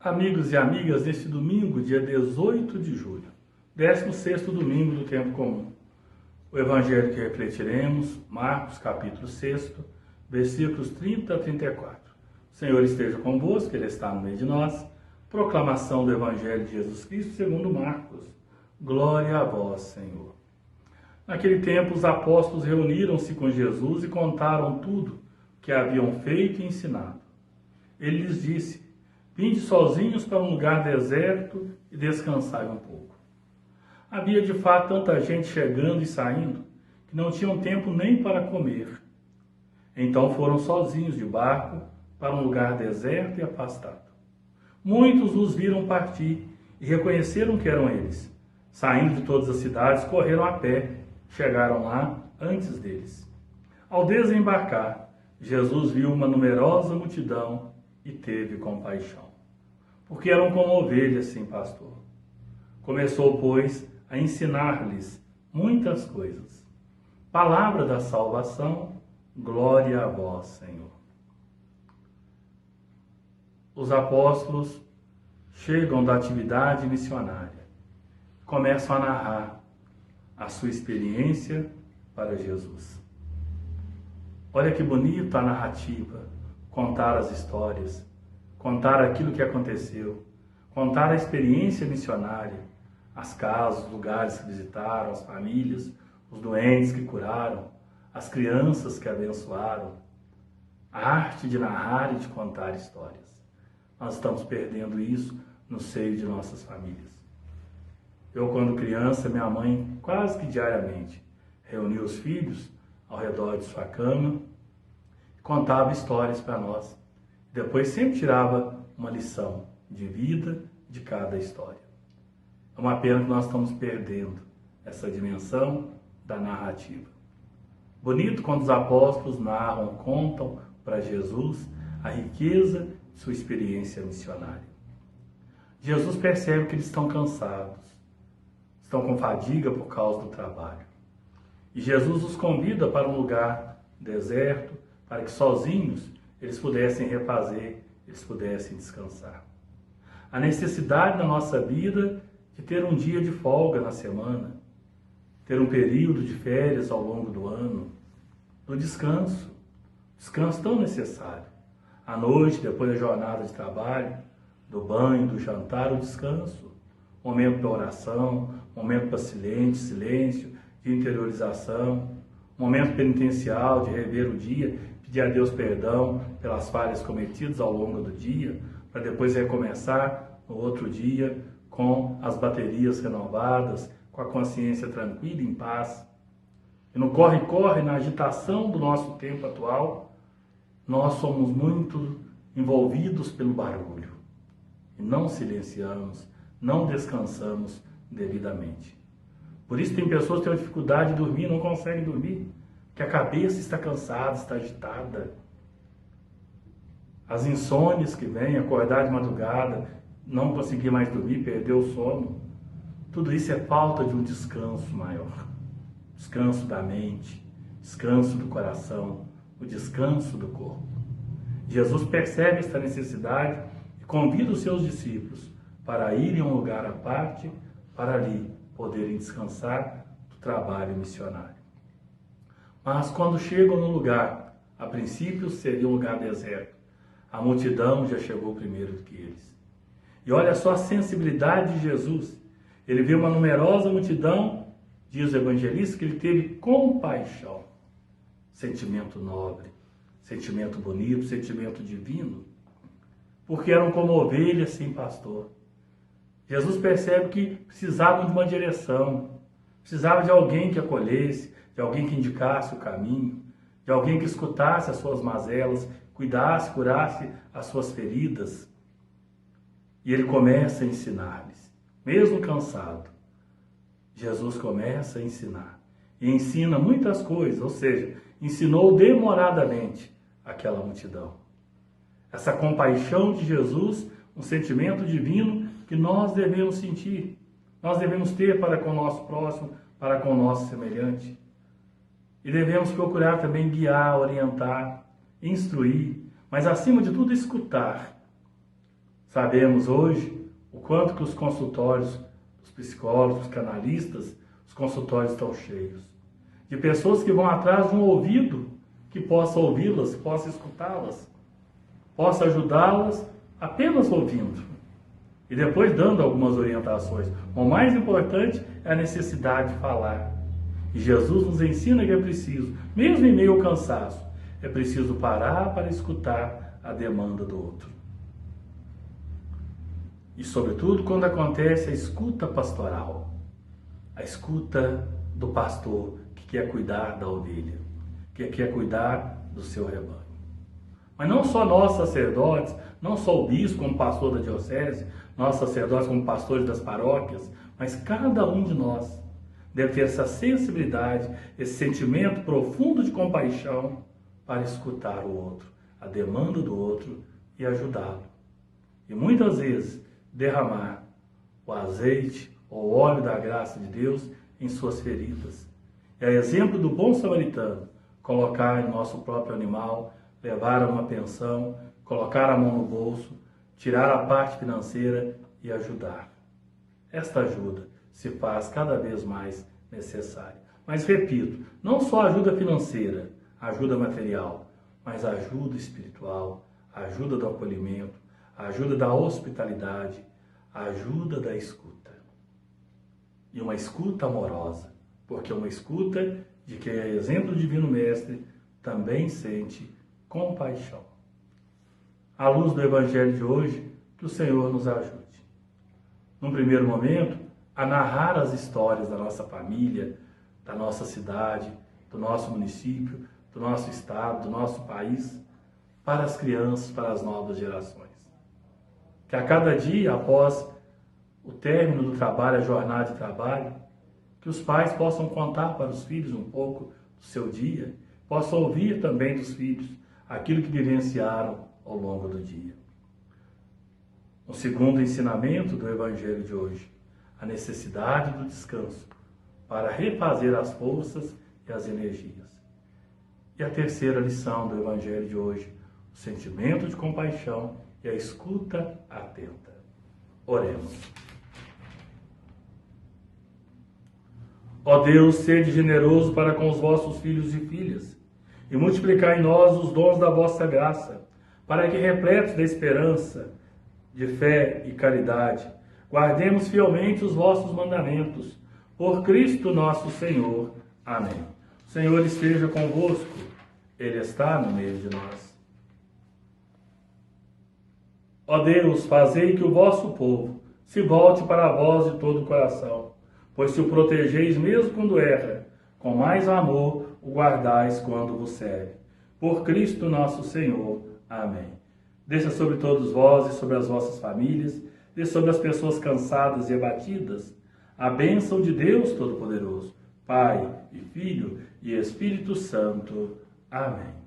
Amigos e amigas, neste domingo, dia 18 de julho, 16º domingo do tempo comum. O evangelho que refletiremos, Marcos capítulo 6, versículos 30 a 34. O Senhor esteja convosco, Ele está no meio de nós. Proclamação do evangelho de Jesus Cristo segundo Marcos. Glória a vós, Senhor. Naquele tempo, os apóstolos reuniram-se com Jesus e contaram tudo que haviam feito e ensinado. Ele lhes disse: vinde sozinhos para um lugar deserto e descansai um pouco. Havia de fato tanta gente chegando e saindo que não tinham tempo nem para comer. Então foram sozinhos de barco para um lugar deserto e afastado. Muitos os viram partir e reconheceram que eram eles. Saindo de todas as cidades, correram a pé, chegaram lá antes deles. Ao desembarcar, Jesus viu uma numerosa multidão e teve compaixão, porque eram como ovelhas sem pastor. Começou, pois, a ensinar-lhes muitas coisas. Palavra da salvação, glória a vós, Senhor. Os apóstolos chegam da atividade missionária, começam a narrar a sua experiência para Jesus. Olha que bonita a narrativa, contar as histórias, contar aquilo que aconteceu, contar a experiência missionária, as casas, os lugares que visitaram, as famílias, os doentes que curaram, as crianças que abençoaram. A arte de narrar e de contar histórias. Nós estamos perdendo isso no seio de nossas famílias. Eu, quando criança, minha mãe, quase que diariamente, reunia os filhos ao redor de sua cama e contava histórias para nós. Depois sempre tirava uma lição de vida de cada história. É uma pena que nós estamos perdendo essa dimensão da narrativa. Bonito quando os apóstolos narram, contam para Jesus a riqueza de sua experiência missionária. Jesus percebe que eles estão cansados, estão com fadiga por causa do trabalho. E Jesus os convida para um lugar deserto, para que sozinhos eles pudessem refazer, eles pudessem descansar. A necessidade na nossa vida de ter um dia de folga na semana, ter um período de férias ao longo do ano, no descanso tão necessário. À noite, depois da jornada de trabalho, do banho, do jantar, o descanso, momento para oração, momento para silêncio, de interiorização, momento penitencial, de rever o dia, pedir a Deus perdão pelas falhas cometidas ao longo do dia, para depois recomeçar no outro dia com as baterias renovadas, com a consciência tranquila e em paz. E no corre-corre, na agitação do nosso tempo atual, nós somos muito envolvidos pelo barulho e não silenciamos, não descansamos devidamente. Por isso tem pessoas que têm dificuldade de dormir, não conseguem dormir, porque a cabeça está cansada, está agitada. As insônias que vêm, acordar de madrugada, não conseguir mais dormir, perder o sono, tudo isso é falta de um descanso maior. Descanso da mente, descanso do coração, o descanso do corpo. Jesus percebe esta necessidade e convida os seus discípulos para irem a um lugar à parte, para ali poderem descansar do trabalho missionário. Mas quando chegam no lugar, a princípio seria um lugar deserto, a multidão já chegou primeiro do que eles. E olha só a sensibilidade de Jesus. Ele viu uma numerosa multidão, diz o evangelista, que ele teve compaixão. Sentimento nobre, sentimento bonito, sentimento divino. Porque eram como ovelhas sem pastor. Jesus percebe que precisavam de uma direção, precisava de alguém que acolhesse, de alguém que indicasse o caminho, de alguém que escutasse as suas mazelas, cuidasse, curasse as suas feridas. E ele começa a ensinar-lhes, mesmo cansado. Jesus começa a ensinar. E ensina muitas coisas, ou seja, ensinou demoradamente aquela multidão. Essa compaixão de Jesus, um sentimento divino que nós devemos sentir, nós devemos ter para com o nosso próximo, para com o nosso semelhante. E devemos procurar também guiar, orientar, instruir, mas acima de tudo escutar. Sabemos hoje o quanto que os consultórios, os psicólogos, os canalistas, os consultórios estão cheios. De pessoas que vão atrás de um ouvido que possa ouvi-las, possa escutá-las, possa ajudá-las apenas ouvindo. E depois dando algumas orientações. O mais importante é a necessidade de falar. E Jesus nos ensina que é preciso, mesmo em meio ao cansaço, é preciso parar para escutar a demanda do outro. E sobretudo quando acontece a escuta pastoral, a escuta do pastor que quer cuidar da ovelha, que quer cuidar do seu rebanho. Mas não só nós sacerdotes, não só o bispo como pastor da diocese, nós sacerdotes como pastores das paróquias, mas cada um de nós deve ter essa sensibilidade, esse sentimento profundo de compaixão para escutar o outro, a demanda do outro e ajudá-lo. E muitas vezes derramar o azeite ou o óleo da graça de Deus em suas feridas. E a exemplo do bom samaritano, colocar em nosso próprio animal, levar a uma pensão, colocar a mão no bolso, tirar a parte financeira e ajudar. Esta ajuda se faz cada vez mais necessária. Mas repito, não só ajuda financeira, ajuda material, mas ajuda espiritual, ajuda do acolhimento, ajuda da hospitalidade, ajuda da escuta. E uma escuta amorosa, porque uma escuta de quem é exemplo do Divino Mestre também sente compaixão. À luz do Evangelho de hoje, que o Senhor nos ajude. Num primeiro momento, a narrar as histórias da nossa família, da nossa cidade, do nosso município, do nosso estado, do nosso país, para as crianças, para as novas gerações. Que a cada dia, após o término do trabalho, a jornada de trabalho, que os pais possam contar para os filhos um pouco do seu dia, possam ouvir também dos filhos aquilo que vivenciaram ao longo do dia. O segundo ensinamento do Evangelho de hoje, a necessidade do descanso para refazer as forças e as energias. E a terceira lição do Evangelho de hoje, o sentimento de compaixão e a escuta atenta. Oremos. Ó Deus, sede generoso para com os vossos filhos e filhas, e multiplicai em nós os dons da vossa graça, para que, repletos da esperança, de fé e caridade, guardemos fielmente os vossos mandamentos. Por Cristo nosso Senhor. Amém. O Senhor esteja convosco. Ele está no meio de nós. Ó Deus, fazei que o vosso povo se volte para vós de todo o coração, pois se o protegeis mesmo quando erra, com mais amor o guardais quando vos serve. Por Cristo nosso Senhor. Amém. Desça sobre todos vós e sobre as vossas famílias, desça sobre as pessoas cansadas e abatidas, a bênção de Deus Todo-Poderoso, Pai e Filho e Espírito Santo. Amém.